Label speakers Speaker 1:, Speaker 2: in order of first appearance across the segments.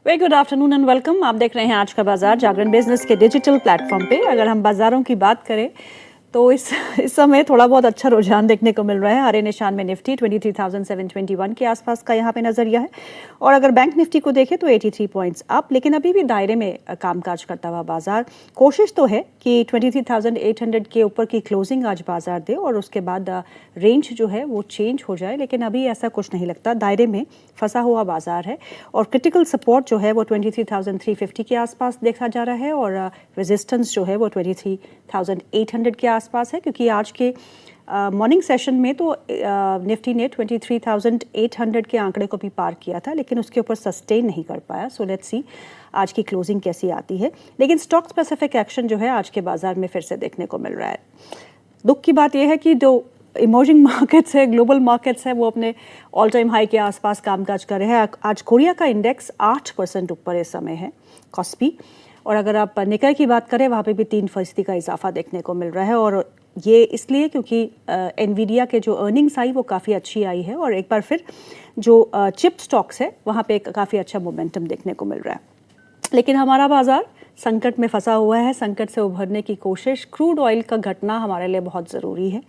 Speaker 1: Very good afternoon and welcome. आप देख रहे हैं आज का बाजार जागरण बिजनेस के डिजिटल प्लेटफॉर्म पे। अगर हम बाजारों की बात करें तो इस समय थोड़ा बहुत अच्छा रुझान देखने को मिल रहा है। हरे निशान में निफ्टी 23,721 के आसपास का यहाँ पे नजरिया है, और अगर बैंक निफ्टी को देखें तो 83 पॉइंट्स अप, लेकिन अभी भी दायरे में कामकाज करता हुआ बाजार। कोशिश तो है कि 23,800 के ऊपर की क्लोजिंग आज बाजार दे और उसके बाद रेंज जो है वो चेंज हो जाए, लेकिन अभी ऐसा कुछ नहीं लगता। दायरे में फंसा हुआ बाजार है और क्रिटिकल सपोर्ट जो है वो 23,350 के आसपास देखा जा रहा है, और रेजिस्टेंस जो है वो 23,800 के आसपास है, क्योंकि आज के मॉर्निंग सेशन में तो निफ्टी ने 23,800 के आंकड़े को भी पार किया था, लेकिन उसके ऊपर सस्टेन नहीं कर पाया। सो लेट्स सी आज की क्लोजिंग कैसी आती है। लेकिन स्टॉक स्पेसिफिक एक्शन जो है आज के बाजार में फिर से देखने को मिल रहा है। दुख की बात यह है कि जो इमर्जिंग मार्केट्स है, ग्लोबल मार्केट्स है, वो अपने ऑल टाइम हाई के आसपास कामकाज कर रहे हैं। आज कोरिया का इंडेक्स 8% ऊपर इस समय है, कॉस्पी। और अगर आप निकाय की बात करें, वहाँ पे भी 3% का इजाफा देखने को मिल रहा है, और ये इसलिए क्योंकि एनवीडिया के जो अर्निंग्स आई वो काफ़ी अच्छी आई है, और एक बार फिर जो चिप स्टॉक्स है वहाँ पे काफ़ी अच्छा मोमेंटम देखने को मिल रहा है। लेकिन हमारा बाजार संकट में फंसा हुआ है। संकट से उभरने की कोशिश, क्रूड ऑयल का घटना हमारे लिए बहुत ज़रूरी है,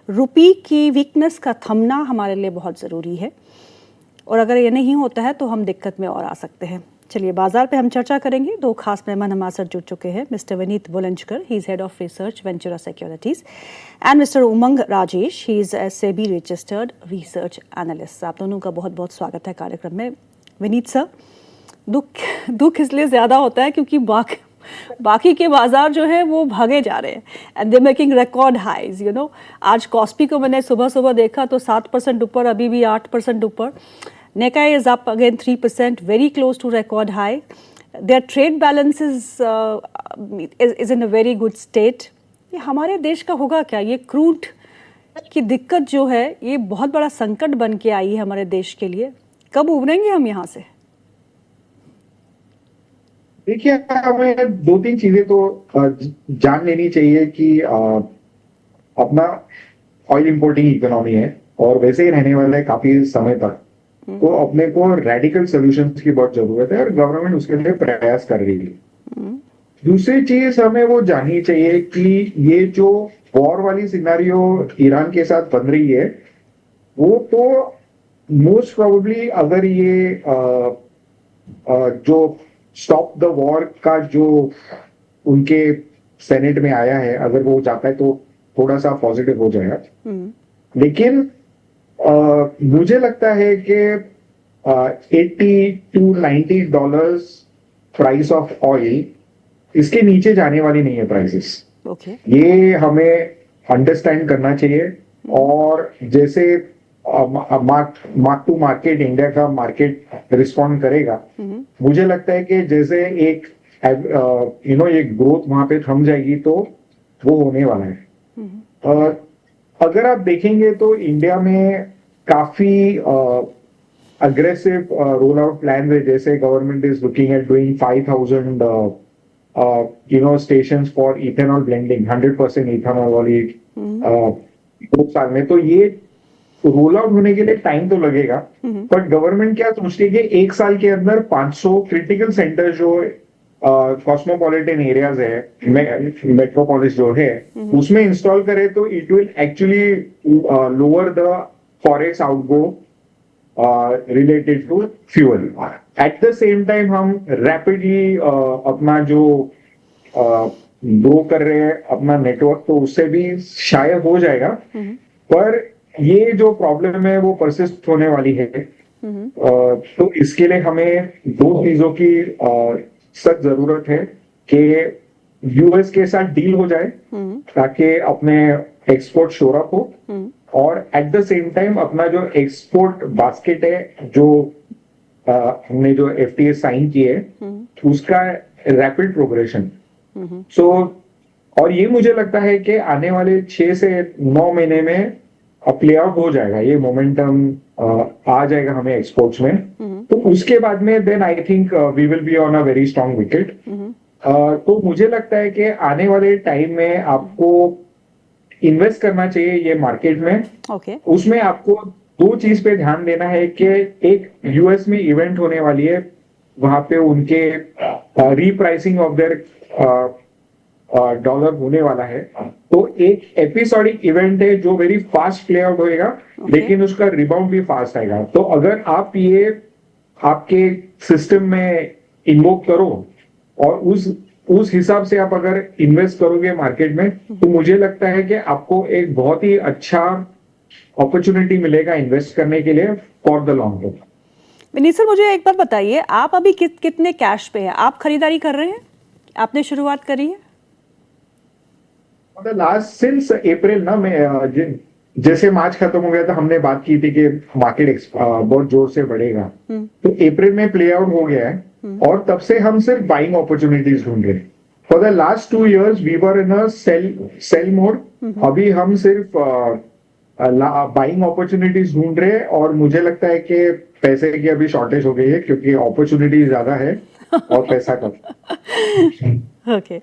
Speaker 1: रुपी की वीकनेस का थमना हमारे लिए बहुत ज़रूरी है, और अगर ये नहीं होता है तो हम दिक्कत में और आ सकते हैं। चलिए बाजार पे हम चर्चा करेंगे। दो खास मेहमान हमारे साथ जुड़ चुके हैं। Mister Vineet Bulanjkar, he is head of research Ventura securities, and mister Umang Rajesh, he is SEBI registered research analyst. आप दोनों का बहुत बहुत स्वागत है कार्यक्रम में। विनीत सर, दुख इसलिए ज़्यादा होता है क्योंकि बाकी के बाजार जो है वो भागे जा रहे हैं, and they making record highs. आज कॉस्पी को मैंने सुबह सुबह देखा तो 7% ऊपर, अभी भी 8% ऊपर। Nikkei is up again 3%, very close to record high. Their trade balance is in a very good state. ये हमारे देश का होगा क्या? ये क्रूड की दिक्कत जो है ये बहुत बड़ा संकट बन के आई है हमारे देश के लिए। कब उभरेंगे हम यहाँ से?
Speaker 2: देखिए, हमें दो तीन चीजें तो जान लेनी चाहिए कि अपना ऑयल इंपोर्टिंग इकोनॉमी है और वैसे ही रहने वाला है काफी समय तक। तो अपने को रेडिकल सॉल्यूशंस की बहुत जरूरत है और गवर्नमेंट उसके लिए प्रयास कर रही है। दूसरी चीज हमें वो जाननी चाहिए कि ये जो वॉर वाली सिनेरियो ईरान के साथ बन रही है, वो तो मोस्ट प्रोबेबली अगर ये जो स्टॉप द वॉर का जो उनके सेनेट में आया है, अगर वो जाता है तो थोड़ा सा पॉजिटिव हो जाएगा। लेकिन मुझे लगता है कि $80 to $90 प्राइस ऑफ ऑयल, इसके नीचे जाने वाली नहीं है प्राइसेस। ये हमें अंडरस्टैंड करना चाहिए। और जैसे मार्क टू मार्केट इंडिया का मार्केट रिस्पॉन्ड करेगा, मुझे लगता है कि जैसे एक एक ग्रोथ वहां पे थम जाएगी तो वो होने वाला है। अगर आप देखेंगे तो इंडिया में काफी अग्रेसिव रोल आउट प्लान है। जैसे government is looking at doing 5,000 stations for ethanol blending, 100% ethanol वाली 2 साल में। तो ये रोल आउट होने के लिए टाइम तो लगेगा, बट गवर्नमेंट क्या सोचती है कि 1 साल के अंदर 500 क्रिटिकल सेंटर जो कॉस्मोपॉलिटन एरियाज है, मेट्रोपोलिस जो है, उसमें इंस्टॉल करे तो it will actually lower the forex outgo related to fuel. At the same time हम रैपिडली अपना जो ग्रो कर रहे हैं अपना नेटवर्क, तो उससे भी शायद हो जाएगा। पर ये जो प्रॉब्लम है वो परसिस्ट होने वाली है। तो इसके लिए हमें 2 चीजों की सख्त जरूरत है कि यूएस के साथ डील हो जाए ताकि अपने एक्सपोर्ट शोर अप हो, और एट द सेम टाइम अपना जो एक्सपोर्ट बास्केट है, जो हमने जो एफटीए साइन किए है, उसका रैपिड प्रोग्रेशन। सो और ये मुझे लगता है कि आने वाले 6 से 9 महीने में प्ले आउट हो जाएगा, ये मोमेंटम आ जाएगा हमें एक्सपोर्ट्स में। तो उसके बाद में then I think we will be on a very strong wicket. तो मुझे लगता है कि आने वाले टाइम में आपको इन्वेस्ट करना चाहिए ये मार्केट में। उसमें आपको 2 चीज पे ध्यान देना है कि एक यूएस में इवेंट होने वाली है वहां पे उनके रीप्राइसिंग ऑफ देयर डॉलर होने वाला है। तो एक एपिसोडिक इवेंट है जो वेरी फास्ट प्ले आउट होएगा, लेकिन उसका रिबाउंड भी फास्ट आएगा। तो अगर आप ये आपके सिस्टम में इन्वोक करो और उस हिसाब से आप अगर इन्वेस्ट करोगे मार्केट में, तो मुझे लगता है कि आपको एक बहुत ही अच्छा अपॉर्चुनिटी मिलेगा इन्वेस्ट करने के लिए for the long term.
Speaker 1: Vineet sir, मुझे एक बात बताइए, आप अभी कितने कैश पे हैं? आप खरीदारी कर रहे हैं? आपने शुरुआत करी है?
Speaker 2: लास्ट सिंस अप्रैल ना, मैं जैसे मार्च खत्म हो गया था, हमने बात की थी कि मार्केट बहुत जोर से बढ़ेगा, तो अप्रैल में प्ले आउट हो गया है और तब से हम सिर्फ बाइंग अपॉर्चुनिटीज ढूंढ रहे हैं। For the last 2 years we were in a sell mode. अभी हम सिर्फ बाइंग अपॉर्चुनिटीज ढूंढ रहे हैं और मुझे लगता है कि पैसे की अभी शॉर्टेज हो गई है, क्योंकि अपॉर्चुनिटी ज्यादा है और पैसा कम।
Speaker 1: Okay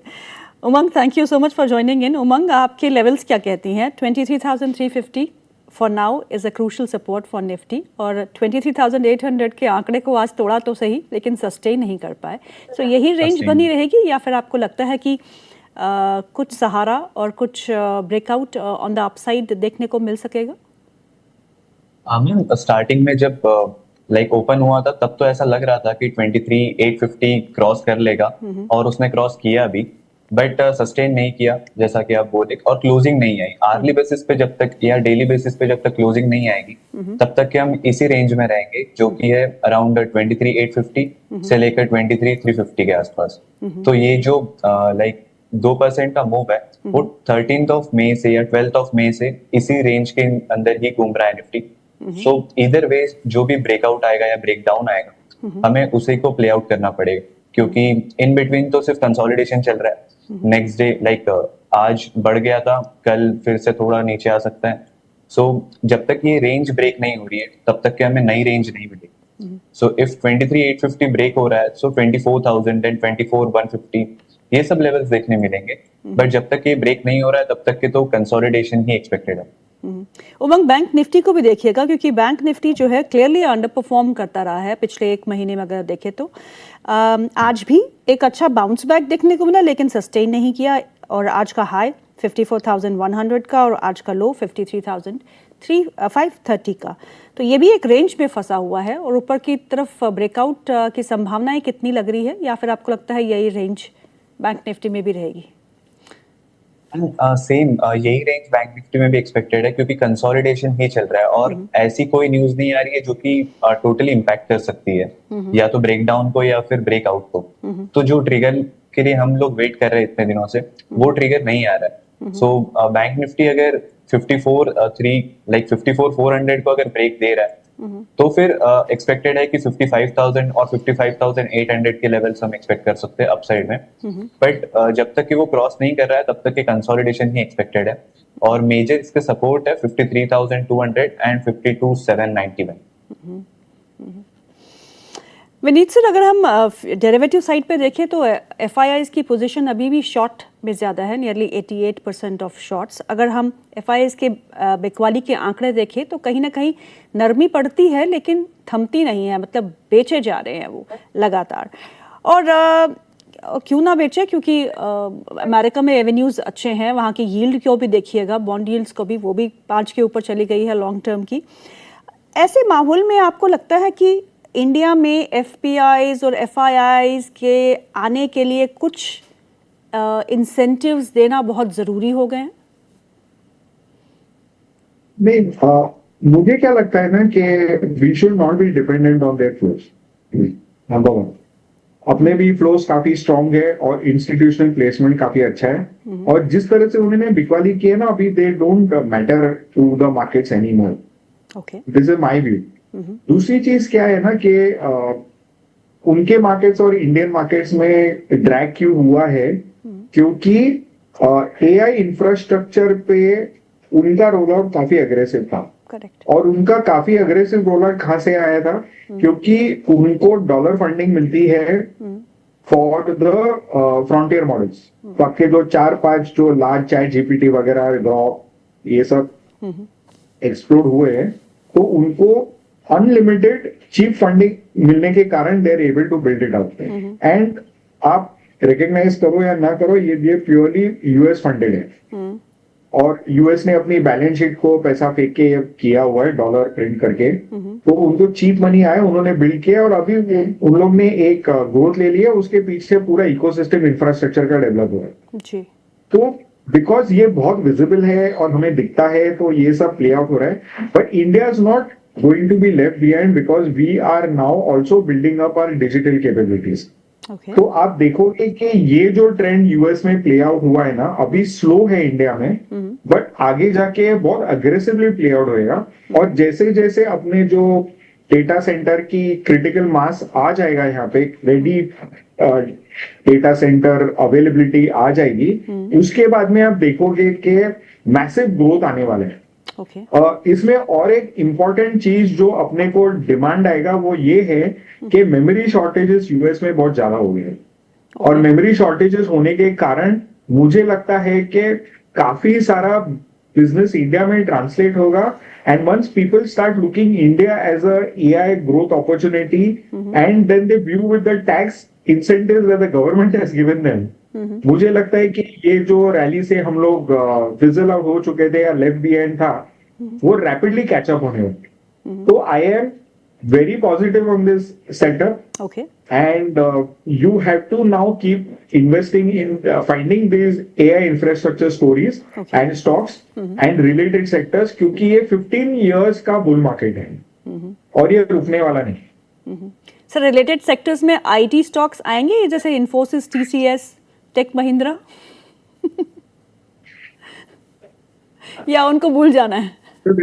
Speaker 1: Umang, thank you so much for joining in. Umang, आपके लेवल्स क्या कहती हैं? 23,350 for now is a crucial support for Nifty, और 23,800 के आंकड़े को आज तोड़ा तो सही, लेकिन सस्टेन नहीं कर पाए। सो यही रेंज बनी रहेगी, या फिर आपको लगता है कि कुछ सहारा और कुछ ब्रेकआउट ऑन द अपसाइड देखने को मिल सकेगा?
Speaker 3: मैम, स्टार्टिंग में जब ओपन हुआ था तब तो ऐसा लग रहा था कि 23,850 क्रॉस कर लेगा, और उसने क्रॉस किया भी, बट सस्टेन नहीं किया जैसा कि आप बोले, और क्लोजिंग नहीं आई। आर्ली बेसिस पे जब तक या डेली बेसिस पे जब तक क्लोजिंग नहीं आएगी तब तक कि हम इसी रेंज में रहेंगे, जो कि है अराउंड 23,850 से लेकर 23,350 के आसपास। तो ये जो 2% का मूव है वो 13th मई से या 12th मई से इसी रेंज के अंदर ही घूम रहा है निफ्टी। सो इधर वे जो भी ब्रेकआउट आएगा या ब्रेकडाउन आएगा, हमें उसी को प्ले आउट करना पड़ेगा, क्योंकि इन बिटवीन तो सिर्फ कंसोलिडेशन चल रहा है। नेक्स्ट डे आज बढ़ गया था, कल फिर से थोड़ा नीचे आ सकता है। सो जब तक ये रेंज ब्रेक नहीं हो रही है तब तक कि हमें नई रेंज नहीं मिलेगी। सो इफ 23,850 ब्रेक हो रहा है, सो 24,000 एंड 24,150 ये सब लेवल्स देखने मिलेंगे। बट जब तक ये ब्रेक नहीं हो रहा है तब तक के तो कंसोलिडेशन ही एक्सपेक्टेड है।
Speaker 1: उमंग, बैंक निफ्टी को भी देखिएगा, क्योंकि बैंक निफ्टी जो है क्लियरली अंडर परफॉर्म करता रहा है पिछले 1 महीने में अगर देखें तो। आज भी एक अच्छा बाउंस बैक देखने को मिला, लेकिन सस्टेन नहीं किया, और आज का हाई 54,100 का और आज का लो 53,530 का। तो ये भी एक रेंज में फंसा हुआ है, और ऊपर की तरफ ब्रेकआउट की संभावनाएं कितनी लग रही है, या फिर आपको लगता है यही रेंज बैंक निफ्टी में भी रहेगी?
Speaker 3: सेम यही रेंज बैंक निफ्टी में भी एक्सपेक्टेड है, क्योंकि कंसोलिडेशन ही चल रहा है और ऐसी कोई न्यूज नहीं आ रही है जो कि टोटली इम्पैक्ट कर सकती है या तो ब्रेकडाउन को या फिर ब्रेकआउट को। तो जो ट्रिगर के लिए हम लोग वेट कर रहे हैं इतने दिनों से, वो ट्रिगर नहीं आ रहा है। सो बैंक निफ्टी अगर 54,400 को अगर ब्रेक दे रहा है तो फिर एक्सपेक्टेड है कि 55,000 और 55,800 के लेवल्स हम एक्सपेक्ट कर सकते हैं अपसाइड में। बट जब तक कि वो क्रॉस नहीं कर रहा है तब तक कि कंसोलिडेशन ही एक्सपेक्टेड है, और मेजर इसके सपोर्ट है 53,200 एंड 52,791।
Speaker 1: विनीत सर, अगर हम डेरिवेटिव साइड पे देखें तो एफआईआईज की पोजीशन अभी भी शॉर्ट में ज़्यादा है, नियरली 88% ऑफ शॉर्ट्स। अगर हम एफआईआईज के बिकवाली के आंकड़े देखें तो कहीं ना कहीं नरमी पड़ती है, लेकिन थमती नहीं है, मतलब बेचे जा रहे हैं वो लगातार। और क्यों ना बेचे, क्योंकि अमेरिका में एवेन्यूज़ अच्छे हैं, वहाँ की यील्ड को भी देखिएगा, बॉन्ड यील्ड्स को भी, वो भी 5 के ऊपर चली गई है लॉन्ग टर्म की। ऐसे माहौल में आपको लगता है कि इंडिया में एफपीआईज और एफआईआईज के आने के लिए कुछ इंसेंटिव्स देना बहुत जरूरी हो गए हैं?
Speaker 2: नहीं, मुझे क्या लगता है ना कि we should not be dependent on their flows. Number 1, अपने भी फ्लोज काफी स्ट्रांग है और इंस्टीट्यूशनल प्लेसमेंट काफी अच्छा है, और जिस तरह से उन्होंने बिकवाली किया ना, अभी they don't matter to the markets anymore.
Speaker 1: Okay,
Speaker 2: this is my view. दूसरी चीज क्या है ना कि उनके मार्केट्स और इंडियन मार्केट्स में ड्रैग क्यों हुआ है, क्योंकि एआई इंफ्रास्ट्रक्चर पे उनका रोल आउट काफी अग्रेसिव था।
Speaker 1: करेक्ट।
Speaker 2: और उनका काफी अग्रेसिव रोल आउट कहां से आया था, क्योंकि उनको डॉलर फंडिंग मिलती है फॉर द फ्रंटियर मॉडल्स। तो आपके जो 4-5 जो लार्ज चैट जीपीटी वगैरह, ग्रॉक, ये सब एक्सप्लोर हुए हैं, तो उनको अनलिमिटेड चीप फंडिंग मिलने के कारण they are able to build it out. And आप रिकग्नाइज करो या ना करो, ये प्योरली यूएस फंडेड है और यूएस ने अपनी बैलेंस शीट को पैसा फेंक के किया हुआ है, डॉलर प्रिंट करके। तो उनको चीप मनी आया, उन्होंने बिल्ड किया और अभी उन लोग ने एक ग्रोथ ले लिया, उसके पीछे पूरा इकोसिस्टम इंफ्रास्ट्रक्चर का डेवलप हुआ है।
Speaker 1: जी।
Speaker 2: तो बिकॉज ये बहुत विजिबल है और हमें दिखता है, तो ये सब प्ले आउट हो रहा है। But India is not going to be left behind because we are now also building up our digital capabilities.
Speaker 1: Okay.
Speaker 2: तो आप देखोगे कि ये जो ट्रेंड यूएस में प्ले आउट हुआ है ना, अभी स्लो है इंडिया में, बट आगे जाके बहुत अग्रेसिवली प्ले आउट होएगा। और जैसे जैसे अपने जो डेटा सेंटर की क्रिटिकल मास आ जाएगा, यहाँ पे रेडी डेटा सेंटर अवेलेबिलिटी आ जाएगी, उसके बाद में आप देखोगे कि मैसिव ग्रोथ आने वाले हैं।
Speaker 1: ओके।
Speaker 2: इसमें और एक इंपॉर्टेंट चीज जो अपने को डिमांड आएगा वो ये है कि मेमोरी शॉर्टेजेस यूएस में बहुत ज्यादा हो गए हैं। और मेमोरी शॉर्टेजेस होने के कारण मुझे लगता है कि काफी सारा बिजनेस इंडिया में ट्रांसलेट होगा। And once people start looking India as a AI growth opportunity and then they view with the tax incentives that the government has given them, मुझे लगता है कि ये जो रैली से हम लोग फिजल आउट हो चुके थे या लेफ्ट बिहाइंड था, वो रैपिडली कैचअप होने वाले। तो I am very positive on this sector.
Speaker 1: Okay.
Speaker 2: And you have to now keep investing in finding these AI infrastructure stories and stocks and related sectors, क्योंकि ये 15 years का bull market है और ये रुकने वाला नहीं।
Speaker 1: सर, रिलेटेड सेक्टर्स में आईटी स्टॉक्स आएंगे जैसे इन्फोसिस, टीसीएस, टेक महिंद्रा या उनको भूल जाना है?
Speaker 2: तो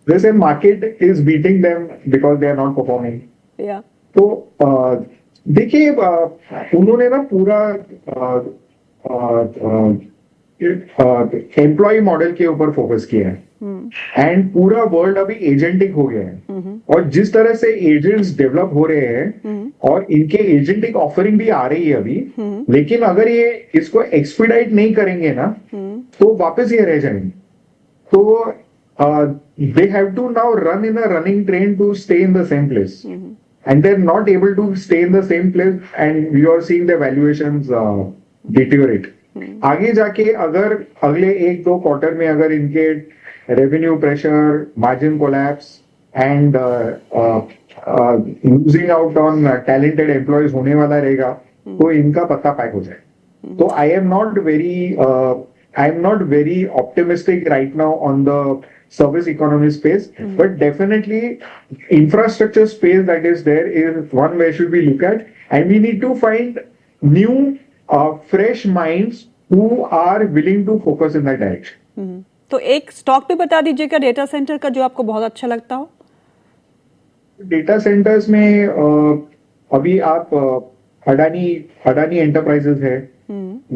Speaker 2: वैसे market is beating them because they are not performing.
Speaker 1: या
Speaker 2: तो देखिए, उन्होंने ना पूरा एम्प्लॉय मॉडल के ऊपर फोकस किया है एंड पूरा वर्ल्ड अभी एजेंटिक हो गया है। और जिस तरह से एजेंट्स डेवलप हो रहे हैं और इनके एजेंटिक ऑफरिंग भी आ रही है अभी, लेकिन अगर ये इसको एक्सपीडाइट नहीं करेंगे ना तो वापस ये रह जाएंगे। तो they have to now run in a running train to stay in the same place, and they're not able to stay in the same place, and you are seeing the valuations deteriorate. आगे जाके अगर अगले 1-2 quarter में अगर इनके revenue pressure, margin collapse and losing out on talented employees होने वाला रहेगा, तो इनका पत्ता पैक हो जाए। तो I am not very optimistic right now on the service economy space, but definitely infrastructure space that is there is one way should we look at, and we need to find new fresh minds who are willing to focus in that direction.
Speaker 1: तो एक stock पे बता दीजिएगा data centre का जो आपको बहुत अच्छा लगता हो।
Speaker 2: डेटा सेंटर्स में अभी आप अडानी एंटरप्राइजेस है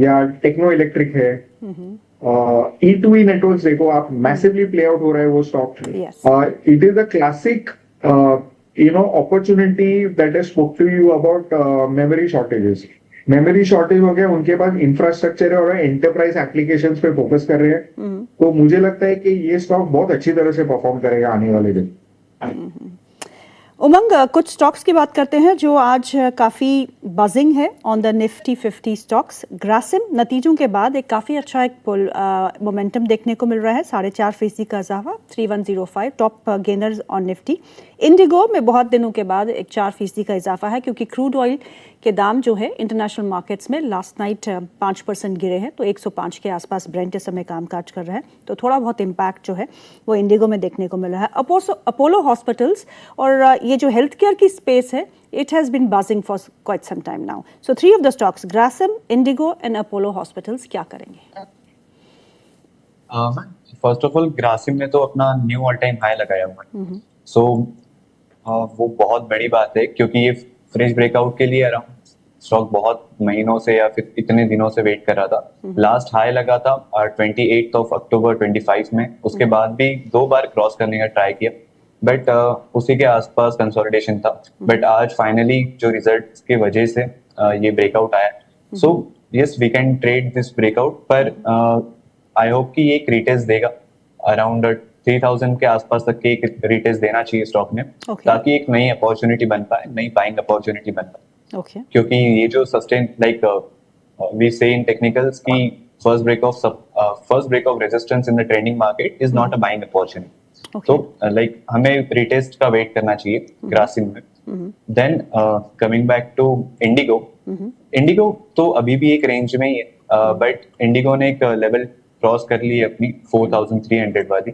Speaker 2: या टेक्नो इलेक्ट्रिक है, E2E नेटवर्क्स देखो आप, मैसिवली प्ले आउट हो रहा है वो stock. It is a classic opportunity that I spoke to you about memory shortages. Memory shortage हो गया, उनके पास इंफ्रास्ट्रक्चर है और एंटरप्राइज एप्लीकेशंस पे फोकस कर रहे हैं। तो मुझे लगता है कि ये स्टॉक बहुत अच्छी तरह से परफॉर्म करेगा आने वाले दिन।
Speaker 1: उमंग, कुछ स्टॉक्स की बात करते हैं जो आज काफ़ी बजिंग है on the Nifty 50 stocks. Grasim नतीजों के बाद एक काफ़ी अच्छा एक मोमेंटम देखने को मिल रहा है, 4.5% का इजाफा, 3105 top gainers on Nifty. Indigo में बहुत दिनों के बाद एक 4% का इजाफा है क्योंकि क्रूड ऑयल के दाम जो है इंटरनेशनल मार्केट्स में लास्ट नाइट 5% गिरे हैं, तो 105 के आसपास ब्रेंट इस समय कामकाज कर रहा है। तो थोड़ा बहुत इम्पैक्ट जो है वो इंडिगो में देखने को मिल रहा है। अपोलो हॉस्पिटल्स और ये जो हेल्थ केयर की स्पेस है, it has been buzzing for quite some time now. So 3 of the stocks, Grasim, Indigo and Apollo Hospitals, क्या करेंगे?
Speaker 3: फर्स्ट ऑफ ऑल ग्रासिम ने तो अपना न्यू ऑल टाइम हाई लगाया हुआ है, सो वो बहुत बड़ी बात है क्योंकि ये फ्रेश ब्रेकआउट के लिए अराउंड स्टॉक बहुत महीनों से या फिर इतने दिनों से वेट कर रहा था। लास्ट हाई लगा था 28 अक्टूबर 25 में, उसके बाद भी 2 बार क्रॉस करने का ट्राई किया, बट उसी के आसपास कंसोलिडेशन था। बट आज फाइनली जो रिजल्ट्स की वजह से ये ब्रेकआउट आया, so yes we can trade this breakout, पर आई होप कि ये एक रिटेस्ट देगा अराउंड 3000 के आसपास तक के एक रिटेस्ट देना चाहिए स्टॉक में,
Speaker 1: Okay.
Speaker 3: ताकि एक नई अपॉर्चुनिटी बन पाए, नई बाइंग अपॉर्चुनिटी बन पाए।
Speaker 1: ओके
Speaker 3: क्योंकि ये जो sustain like we say in technicals की first break of resistance in the trending market is not a buying opportunity.
Speaker 1: Okay.
Speaker 3: तो लाइक हमें रिटेस्ट का वेट करना चाहिए ग्रासिम में। Then coming back to IndiGo, IndiGo तो अभी भी एक रेंज में ही है, बट इंडिगो ने एक लेवल क्रॉस कर ली है अपनी 4300 वाली।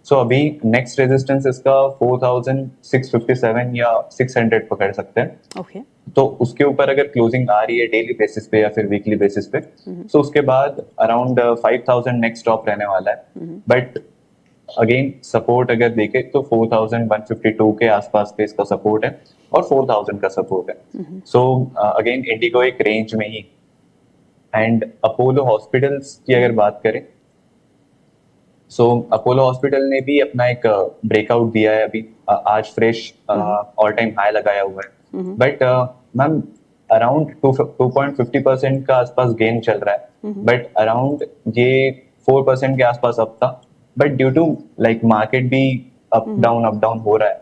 Speaker 3: सो अभी नेक्स्ट रेजिस्टेंस इसका 4657 या 600 पकड़ सकते हैं।
Speaker 1: ओके
Speaker 3: तो उसके ऊपर अगर क्लोजिंग आ रही है डेली बेसिस पे या फिर वीकली बेसिस पे, तो उसके बाद अराउंड 5000 नेक्स्ट स्टॉप रहने वाला है। बट अगेन सपोर्ट अगर देखे तो 4152 के आसपास पे इसका सपोर्ट है और 4000 का सपोर्ट है। सो अगेन इंडिगो एक रेंज में ही। एंड अपोलो हॉस्पिटल्स की अगर बात करें, सो अपोलो हॉस्पिटल ने भी अपना एक ब्रेकआउट दिया है अभी, आज फ्रेश ऑल टाइम हाई लगाया हुआ है। बट मैम अराउंड 2.50% का आसपास गेन चल रहा है, बट अराउंड ये 4% के आसपास अप था। But due to like market भी अप डाउन हो रहा है,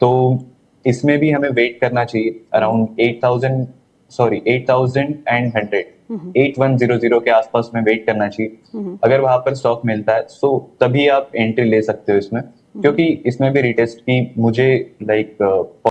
Speaker 3: तो इसमें भी हमें वेट करना चाहिए अराउंड 8100 के आसपास में वेट करना चाहिए। अगर वहां पर स्टॉक मिलता है तो तभी आप एंट्री ले सकते हो इसमें, क्योंकि इसमें भी रिटेस्ट की मुझे लाइक